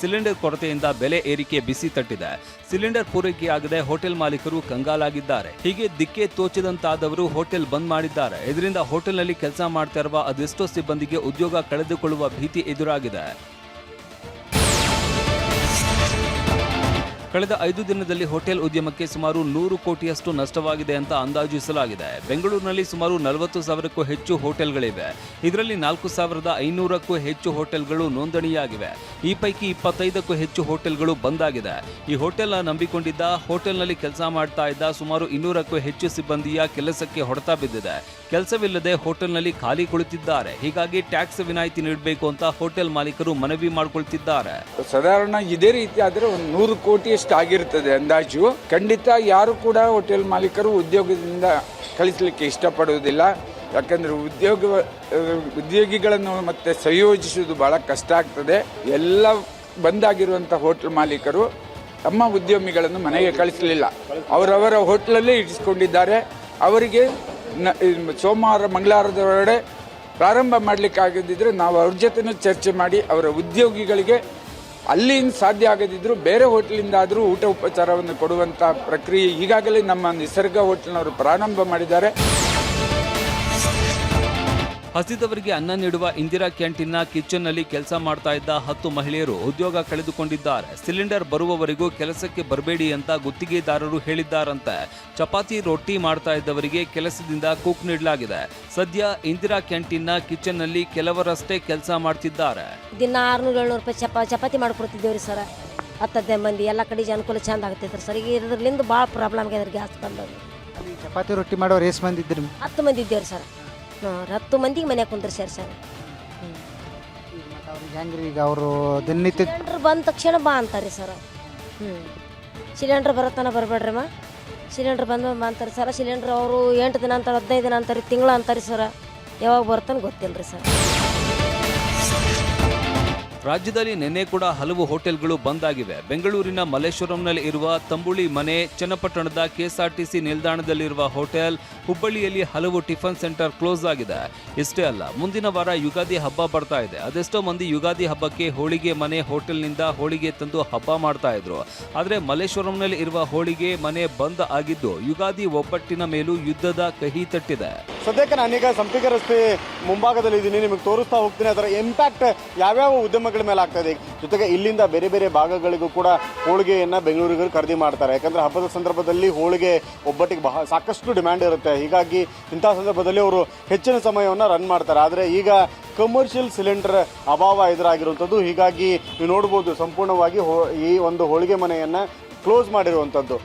Cylinder ಕೊರತೆಯಿಂದ ಬೆಲೆ ಏರಿಕೆ ಬಿಸಿ ತಟ್ಟಿದೆ. ಸಿಲಿಂಡರ್ ಪೂರೈಕೆಯಾಗದೆ ಹೋಟೆಲ್ ಮಾಲೀಕರು ಕಂಗಾಲಾಗಿದ್ದಾರೆ. ಹೀಗೆ ದಿಕ್ಕೆ ತೋಚದಂತಾದವರು ಹೋಟೆಲ್ ಬಂದ್ ಮಾಡಿದ್ದಾರೆ. ಇದರಿಂದ ಹೋಟೆಲ್ನಲ್ಲಿ ಕೆಲಸ ಮಾಡ್ತಾ ಇರುವ ಅದೆಷ್ಟೋ ಸಿಬ್ಬಂದಿಗೆ ಉದ್ಯೋಗ ಕಳೆದುಕೊಳ್ಳುವ ಭೀತಿ ಎದುರಾಗಿದೆ. ಕಳೆದ 5 ದಿನದಲ್ಲಿ ಹೋಟೆಲ್ ಉದ್ಯಮಕ್ಕೆ ಸುಮಾರು 100 ಕೋಟಿಯಷ್ಟು ನಷ್ಟವಾಗಿದೆ ಅಂತ ಅಂದಾಜಿಸಲಾಗಿದೆ. ಬೆಂಗಳೂರಿನಲ್ಲಿ ಸುಮಾರು 40,000ಕ್ಕೂ ಹೆಚ್ಚು ಹೋಟೆಲ್ಗಳಿವೆ. ಇದರಲ್ಲಿ 4,500ಕ್ಕೂ ಹೆಚ್ಚು ಹೋಟೆಲ್ಗಳು ನೋಂದಣಿಯಾಗಿವೆ. ಈ ಪೈಕಿ 25ಕ್ಕೂ ಹೆಚ್ಚು ಹೋಟೆಲ್ಗಳು ಬಂದ್ ಆಗಿದೆ. ಈ ಹೋಟೆಲ್ನ ನಂಬಿಕೊಂಡಿದ್ದ ಹೋಟೆಲ್ನಲ್ಲಿ ಕೆಲಸ ಮಾಡ್ತಾ ಇದ್ದ ಸುಮಾರು 200ಕ್ಕೂ ಹೆಚ್ಚು ಸಿಬ್ಬಂದಿಯ ಕೆಲಸಕ್ಕೆ ಹೊಡೆತ ಬಿದ್ದಿದೆ. ಕೆಲಸವಿಲ್ಲದೆ ಹೋಟೆಲ್ನಲ್ಲಿ ಖಾಲಿ ಕುಳಿತಿದ್ದಾರೆ. ಹೀಗಾಗಿ ಟ್ಯಾಕ್ಸ್ ವಿನಾಯಿತಿ ನೀಡಬೇಕು ಅಂತ ಹೋಟೆಲ್ ಮಾಲೀಕರು ಮನವಿ ಮಾಡಿಕೊಳ್ತಿದ್ದಾರೆ. ಸಾಧಾರಣ ಇದೇ ರೀತಿ ಆದರೆ 100 ಕೋಟಿ ಆಗಿರುತ್ತದೆ ಅಂದಾಜು. ಖಂಡಿತ ಯಾರು ಕೂಡ ಹೋಟೆಲ್ ಮಾಲೀಕರು ಉದ್ಯೋಗದಿಂದ ಕಳಿಸಲಿಕ್ಕೆ ಇಷ್ಟಪಡುವುದಿಲ್ಲ. ಯಾಕಂದರೆ ಉದ್ಯೋಗಿಗಳನ್ನು ಮತ್ತೆ ಸಂಯೋಜಿಸುವುದು ಬಹಳ ಕಷ್ಟ ಆಗ್ತದೆ. ಎಲ್ಲ ಬಂದಾಗಿರುವಂಥ ಹೋಟೆಲ್ ಮಾಲೀಕರು ತಮ್ಮ ಉದ್ಯಮಿಗಳನ್ನು ಮನೆಗೆ ಕಳಿಸಲಿಲ್ಲ, ಅವರವರ ಹೋಟ್ಲಲ್ಲೇ ಇರಿಸಿಕೊಂಡಿದ್ದಾರೆ. ಅವರಿಗೆ ಸೋಮವಾರ ಮಂಗಳವಾರದೊಳಗಡೆ ಪ್ರಾರಂಭ ಮಾಡಲಿಕ್ಕಾಗದಿದ್ದರೆ ನಾವು ಅವ್ರ ಜೊತೆನೂ ಚರ್ಚೆ ಮಾಡಿ ಅವರ ಉದ್ಯೋಗಿಗಳಿಗೆ ಅಲ್ಲಿಂದ ಸಾಧ್ಯ ಆಗದಿದ್ದರೂ ಬೇರೆ ಹೋಟೆಲಿಂದಾದರೂ ಊಟ ಉಪಚಾರವನ್ನು ಕೊಡುವಂಥ ಪ್ರಕ್ರಿಯೆ ಈಗಾಗಲೇ ನಮ್ಮ ನಿಸರ್ಗ ಹೋಟೆಲ್ನವರು ಪ್ರಾರಂಭ ಮಾಡಿದ್ದಾರೆ. ಹಸಿದವರಿಗೆ ಅನ್ನ ನೀಡುವ ಇಂದಿರಾ ಕ್ಯಾಂಟೀನ್ನ ಕಿಚನ್ನಲ್ಲಿ ಕೆಲಸ ಮಾಡ್ತಾ ಇದ್ದ 10 ಮಹಿಳೆಯರು ಉದ್ಯೋಗ ಕಳೆದುಕೊಂಡಿದ್ದಾರೆ. ಸಿಲಿಂಡರ್ ಬರುವವರೆಗೂ ಕೆಲಸಕ್ಕೆ ಬರಬೇಡಿ ಅಂತ ಗುತ್ತಿಗೆದಾರರು ಹೇಳಿದ್ದಾರಂತೆ. ಚಪಾತಿ ರೊಟ್ಟಿ ಮಾಡ್ತಾ ಇದ್ದವರಿಗೆ ಕೆಲಸದಿಂದ ಕೂಕ್ ನೀಡಲಾಗಿದೆ. ಸದ್ಯ ಇಂದಿರಾ ಕ್ಯಾಂಟೀನ್ನ ಕಿಚನ್ನಲ್ಲಿ ಕೆಲವರಷ್ಟೇ ಕೆಲಸ ಮಾಡ್ತಿದ್ದಾರೆ. ದಿನ 600-700 ರೂಪಾಯಿ ಚಪಾತಿ ಮಾಡ್ಕೊಡ್ತಿದ್ದೇವ್ರಿ ಸರ್. 10 ಮಂದಿ ಎಲ್ಲ ಕಡೆ ಅನುಕೂಲ ಚಂದ ಆಗ್ತೈತ್ರಿ ಸರ್. ಈಗ ಇದರಿಂದ ಭಾಳ ಪ್ರಾಬ್ಲಮ್ ಆಗ್ಯದ್ರಿ ಗ್ಯಾಸ್ ಬಂದದ್ದು. ಚಪಾತಿ ರೊಟ್ಟಿ ಮಾಡೋರು ಎಷ್ಟು ಮಂದಿ ಇದ್ರಿ? 10 ಮಂದಿ ಇದ್ದೇವ್ರಿ ಸರ್. 10 ಮಂದಿಗೆ ಮನ್ಯಾಗ ಕುಂದ್ರಿ ಸರ್. ಹೆಂಗ್ರಿ ಈಗ ಅವರು ದಿನನಿತ್ಯ ಸಿಲಿಂಡ್ರ್ ಬಂದ ತಕ್ಷಣ ಬಾ ಅಂತಾರೆ ಸರ್. ಸಿಲಿಂಡ್ರ್ ಬರತ್ತಾನ ಬರಬೇಡ್ರಿ ಸಿಲಿಂಡ್ರ್ ಬಂದ ಅಂತಾರೆ ಸರ್. ಸಿಲಿಂಡ್ರ್ ಅವರು 8 ದಿನ ಅಂತಾರೆ, 15 ದಿನ ಅಂತಾರೆ, ತಿಂಗಳು ಅಂತಾರೆ ಸರ್. ಯಾವಾಗ ಬರ್ತಾನೆ ಗೊತ್ತಿಲ್ಲ ರೀ ಸರ್. ರಾಜ್ಯದಲ್ಲಿ ನಿನ್ನೆ ಕೂಡ ಹಲವು ಹೋಟೆಲ್ಗಳು ಬಂದ್ ಆಗಿವೆ. ಬೆಂಗಳೂರಿನ ಮಲ್ಲೇಶ್ವರಂನಲ್ಲಿ ಇರುವ ತಂಬುಳಿ ಮನೆ, ಚನ್ನಪಟ್ಟಣದ ಕೆಎಸ್ಆರ್ಟಿಸಿ ನಿಲ್ದಾಣದಲ್ಲಿರುವ ಹೋಟೆಲ್, ಹುಬ್ಬಳ್ಳಿಯಲ್ಲಿ ಹಲವು ಟಿಫನ್ ಸೆಂಟರ್ ಕ್ಲೋಸ್ ಆಗಿದೆ. ಇಷ್ಟೇ ಅಲ್ಲ, ಮುಂದಿನ ವಾರ ಯುಗಾದಿ ಹಬ್ಬ ಬರ್ತಾ ಇದೆ. ಅದೆಷ್ಟೋ ಮಂದಿ ಯುಗಾದಿ ಹಬ್ಬಕ್ಕೆ ಹೋಳಿಗೆ ಮನೆ ಹೋಟೆಲ್ನಿಂದ ಹೋಳಿಗೆ ತಂದು ಹಬ್ಬ ಮಾಡ್ತಾ ಇದ್ರು. ಆದರೆ ಮಲ್ಲೇಶ್ವರಂನಲ್ಲಿ ಇರುವ ಹೋಳಿಗೆ ಮನೆ ಬಂದ್ ಆಗಿದ್ದು ಯುಗಾದಿ ಒಬ್ಬಟ್ಟಿನ ಮೇಲೂ ಯುದ್ಧದ ಕಹಿ ತಟ್ಟಿದೆ. ಸದ್ಯಕ್ಕೆ ನಾನೀಗ ಸಂಪಿಗೆ ರಸ್ತೆ ಮುಂಭಾಗದಲ್ಲಿ ಇದ್ದೀನಿ. ನಿಮಗೆ ತೋರಿಸ್ತಾ ಹೋಗ್ತೀನಿ ಅದರ ಇಂಪ್ಯಾಕ್ಟ್ ಯಾವ್ಯಾವ ಉದ್ಯಮಗಳ ಮೇಲೆ ಆಗ್ತಾ ಇದೆ. ಜೊತೆಗೆ ಇಲ್ಲಿಂದ ಬೇರೆ ಬೇರೆ ಭಾಗಗಳಿಗೂ ಕೂಡ ಹೋಳಿಗೆಯನ್ನು ಬೆಂಗಳೂರಿಗೆ ಖರೀದಿ ಮಾಡ್ತಾರೆ. ಯಾಕಂದರೆ ಹಬ್ಬದ ಸಂದರ್ಭದಲ್ಲಿ ಹೋಳಿಗೆ ಒಬ್ಬಟ್ಟಿಗೆ ಸಾಕಷ್ಟು ಡಿಮ್ಯಾಂಡ್ ಇರುತ್ತೆ. ಹೀಗಾಗಿ ಇಂಥ ಸಂದರ್ಭದಲ್ಲಿ ಅವರು ಹೆಚ್ಚಿನ ಸಮಯವನ್ನು ರನ್ ಮಾಡ್ತಾರೆ. ಆದರೆ ಈಗ ಕಮರ್ಷಿಯಲ್ ಸಿಲಿಂಡರ್ ಅಭಾವ ಎದುರಾಗಿರುವಂಥದ್ದು. ಹೀಗಾಗಿ ನೀವು ನೋಡ್ಬೋದು ಸಂಪೂರ್ಣವಾಗಿ ಈ ಒಂದು ಹೋಳಿಗೆ ಮನೆಯನ್ನು ಕ್ಲೋಸ್ ಮಾಡಿರುವಂಥದ್ದು.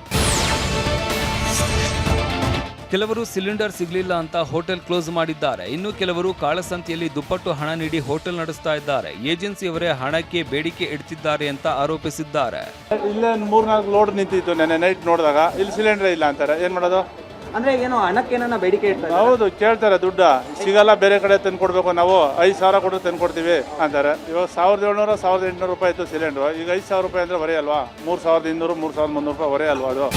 ಕೆಲವರು ಸಿಲಿಂಡರ್ ಸಿಗಲಿಲ್ಲ ಅಂತ ಹೋಟೆಲ್ ಕ್ಲೋಸ್ ಮಾಡಿದ್ದಾರೆ. ಇನ್ನು ಕೆಲವರು ಕಾಳಸಂತೆಯಲ್ಲಿ ದುಪ್ಪಟ್ಟು ಹಣ ನೀಡಿ ಹೋಟೆಲ್ ನಡೆಸ್ತಾ ಇದ್ದಾರೆ. ಏಜೆನ್ಸಿಯವರೇ ಹಣಕ್ಕೆ ಬೇಡಿಕೆ ಇಡ್ತಿದ್ದಾರೆ ಅಂತ ಆರೋಪಿಸಿದ್ದಾರೆ. ಇಲ್ಲೇ 3-4 ಲೋಡ್ ನಿಂತಿತ್ತು. ನೆನ್ನೆ ನೈಟ್ ನೋಡಿದಾಗ ಇಲ್ಲಿ ಸಿಲಿಂಡರ್ ಇಲ್ಲ ಅಂತಾರೆ. ಏನ್ ಮಾಡೋದು? ಅಂದ್ರೆ ಏನು ಹಣಕ್ಕೆ ಬೇಡಿಕೆ ಇಡ್ತಾರೆ? ಹೌದು, ಕೇಳ್ತಾರೆ. ದುಡ್ಡು ಸಿಗಲ್ಲ, ಬೇರೆ ಕಡೆ ತಂದು ಕೊಡ್ಬೇಕು, ನಾವು 5,000 ಕೊಟ್ಟು ತಂದು ಕೊಡ್ತೀವಿ ಅಂತಾರೆ. ಇವಾಗ 1,700 1,800 ರೂಪಾಯಿ ಇತ್ತು ಸಿಲಿಂಡರ್. ಈಗ 5,000 ರೂಪಾಯಿ ಅಂದ್ರೆ ಹೊರೆ ಅಲ್ವಾ? 3,200 3,300 ರೂಪಾಯಿ ಹೊರೆ ಅಲ್ವಾ ಅದು?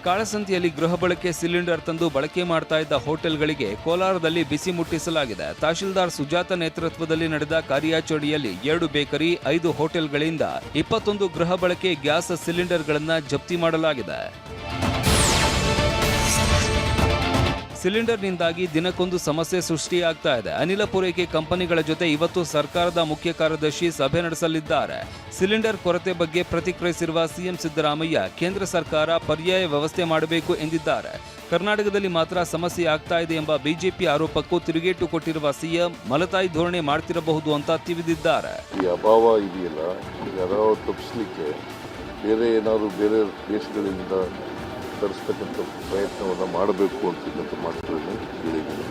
ಕಾಳಸಂತೆಯಲ್ಲಿ ಗೃಹ ಬಳಕೆ ಸಿಲಿಂಡರ್ ತಂದು ಬಳಕೆ ಮಾಡ್ತಾ ಇದ್ದ ಹೋಟೆಲ್ಗಳಿಗೆ ಕೋಲಾರದಲ್ಲಿ ಬಿಸಿ ಮುಟ್ಟಿಸಲಾಗಿದೆ. ತಹಶೀಲ್ದಾರ್ ಸುಜಾತ ನೇತೃತ್ವದಲ್ಲಿ ನಡೆದ ಕಾರ್ಯಾಚರಣೆಯಲ್ಲಿ 2 ಬೇಕರಿ, 5 ಹೋಟೆಲ್ಗಳಿಂದ 21 ಗೃಹ ಬಳಕೆ ಗ್ಯಾಸ್ ಸಿಲಿಂಡರ್ಗಳನ್ನು ಜಪ್ತಿ ಮಾಡಲಾಗಿದೆ. ಸಿಲಿಂಡರ್ನಿಂದಾಗಿ ದಿನಕ್ಕೊಂದು ಸಮಸ್ಯೆ ಸೃಷ್ಟಿಯಾಗ್ತಾ ಇದೆ. ಅನಿಲ ಪೂರೈಕೆ ಕಂಪನಿಗಳ ಜೊತೆ ಇವತ್ತು ಸರ್ಕಾರದ ಮುಖ್ಯ ಕಾರ್ಯದರ್ಶಿ ಸಭೆ ನಡೆಸಲಿದ್ದಾರೆ. ಸಿಲಿಂಡರ್ ಕೊರತೆ ಬಗ್ಗೆ ಪ್ರತಿಕ್ರಿಯಿಸಿರುವ ಸಿಎಂ ಸಿದ್ದರಾಮಯ್ಯ ಕೇಂದ್ರ ಸರ್ಕಾರ ಪರ್ಯಾಯ ವ್ಯವಸ್ಥೆ ಮಾಡಬೇಕು ಎಂದಿದ್ದಾರೆ. ಕರ್ನಾಟಕದಲ್ಲಿ ಮಾತ್ರ ಸಮಸ್ಯೆ ಆಗ್ತಾ ಇದೆ ಎಂಬ ಬಿಜೆಪಿ ಆರೋಪಕ್ಕೂ ತಿರುಗೇಟು ಕೊಟ್ಟಿರುವ ಸಿಎಂ ಮಲತಾಯಿ ಧೋರಣೆ ಮಾಡ್ತಿರಬಹುದು ಅಂತ ತಿವಿದಿದ್ದಾರೆ. ಈ ಅಭಾವ ಇದೆಯಲ್ಲ, ಅಭಾವ ತಪ್ಪಿಸಲಿಕ್ಕೆ ಬೇರೆ ಏನಾದರೂ ಬೇರೆ ದೇಶಗಳಿಂದ ತರಿಸ್ತಕ್ಕಂಥ ಪ್ರಯತ್ನವನ್ನು ಮಾಡಬೇಕು ಅಂತಕ್ಕಂಥ ಮಾತುಗಳನ್ನು ಹೇಳಿದ್ದೀನಿ.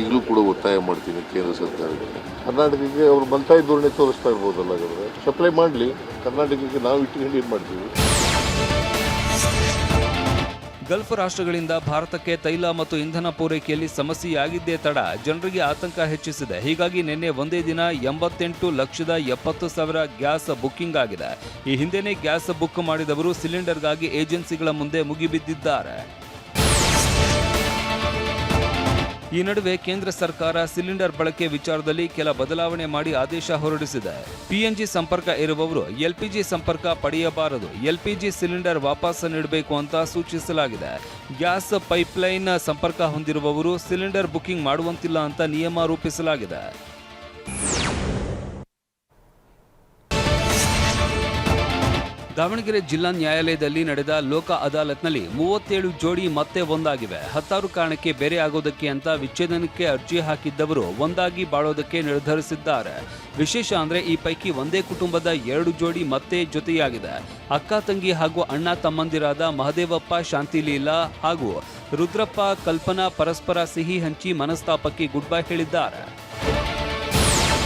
ಈಗಲೂ ಕೂಡ ಒತ್ತಾಯ ಮಾಡ್ತೀನಿ ಕೇಂದ್ರ ಸರ್ಕಾರಕ್ಕೆ. ಕರ್ನಾಟಕಕ್ಕೆ ಅವರು ಮಲತಾಯಿ ಧೋರಣೆ ತೋರಿಸ್ತಾ ಇರ್ಬೋದಲ್ಲ, ಹಾಗಾದರೆ ಸಪ್ಲೈ ಮಾಡಲಿ. ಕರ್ನಾಟಕಕ್ಕೆ ನಾವು ಇಟ್ಕೊಂಡು ಏನು ಮಾಡ್ತೀವಿ? ಗಲ್ಫ್ ರಾಷ್ಟ್ರಗಳಿಂದ ಭಾರತಕ್ಕೆ ತೈಲ ಮತ್ತು ಇಂಧನ ಪೂರೈಕೆಯಲ್ಲಿ ಸಮಸ್ಯೆಯಾಗಿದ್ದೇ ತಡ ಜನರಿಗೆ ಆತಂಕ ಹೆಚ್ಚಿಸಿದೆ. ಹೀಗಾಗಿ ನಿನ್ನೆ ಒಂದೇ ದಿನ 88,70,000 ಗ್ಯಾಸ್ ಬುಕ್ಕಿಂಗ್ ಆಗಿದೆ. ಈ ಹಿಂದೆನೇ ಗ್ಯಾಸ್ ಬುಕ್ ಮಾಡಿದವರು ಸಿಲಿಂಡರ್ಗಾಗಿ ಏಜೆನ್ಸಿಗಳ ಮುಂದೆ ಮುಗಿಬಿದ್ದಿದ್ದಾರೆ. ಈ ನಡುವೆ ಕೇಂದ್ರ ಸರ್ಕಾರ ಸಿಲಿಂಡರ್ ಬಳಕೆ ವಿಚಾರದಲ್ಲಿ ಕೆಲ ಬದಲಾವಣೆ ಮಾಡಿ ಆದೇಶ ಹೊರಡಿಸಿದೆ. ಪಿಎನ್ಜಿ ಸಂಪರ್ಕ ಇರುವವರು ಎಲ್ಪಿಜಿ ಸಂಪರ್ಕ ಪಡೆಯಬಾರದು, ಎಲ್ಪಿಜಿ ಸಿಲಿಂಡರ್ ವಾಪಸ್ ನೀಡಬೇಕು ಅಂತ ಸೂಚಿಸಲಾಗಿದೆ. ಗ್ಯಾಸ್ ಪೈಪ್ಲೈನ್ ಸಂಪರ್ಕ ಹೊಂದಿರುವವರು ಸಿಲಿಂಡರ್ ಬುಕಿಂಗ್ ಮಾಡುವಂತಿಲ್ಲ ಅಂತ ನಿಯಮ ರೂಪಿಸಲಾಗಿದೆ. ದಾವಣಗೆರೆ ಜಿಲ್ಲಾ ನ್ಯಾಯಾಲಯದಲ್ಲಿ ನಡೆದ ಲೋಕ ಅದಾಲತ್ನಲ್ಲಿ 37 ಜೋಡಿ ಮತ್ತೆ ಒಂದಾಗಿವೆ. 16 ಕಾರಣಕ್ಕೆ ಬೇರೆ ಆಗೋದಕ್ಕೆ ಅಂತ ವಿಚ್ಛೇದನಕ್ಕೆ ಅರ್ಜಿ ಹಾಕಿದ್ದವರು ಒಂದಾಗಿ ಬಾಳೋದಕ್ಕೆ ನಿರ್ಧರಿಸಿದ್ದಾರೆ. ವಿಶೇಷ ಅಂದ್ರೆ ಈ ಪೈಕಿ ಒಂದೇ ಕುಟುಂಬದ 2 ಜೋಡಿ ಮತ್ತೆ ಜೊತೆಯಾಗಿದೆ. ಅಕ್ಕ ತಂಗಿ ಹಾಗೂ ಅಣ್ಣ ತಮ್ಮಂದಿರಾದ ಮಹದೇವಪ್ಪ, ಶಾಂತಿಲೀಲಾ ಹಾಗೂ ರುದ್ರಪ್ಪ, ಕಲ್ಪನಾ ಪರಸ್ಪರ ಸಿಹಿ ಹಂಚಿ ಮನಸ್ತಾಪಕ್ಕೆ ಗುಡ್ ಬೈ ಹೇಳಿದ್ದಾರೆ.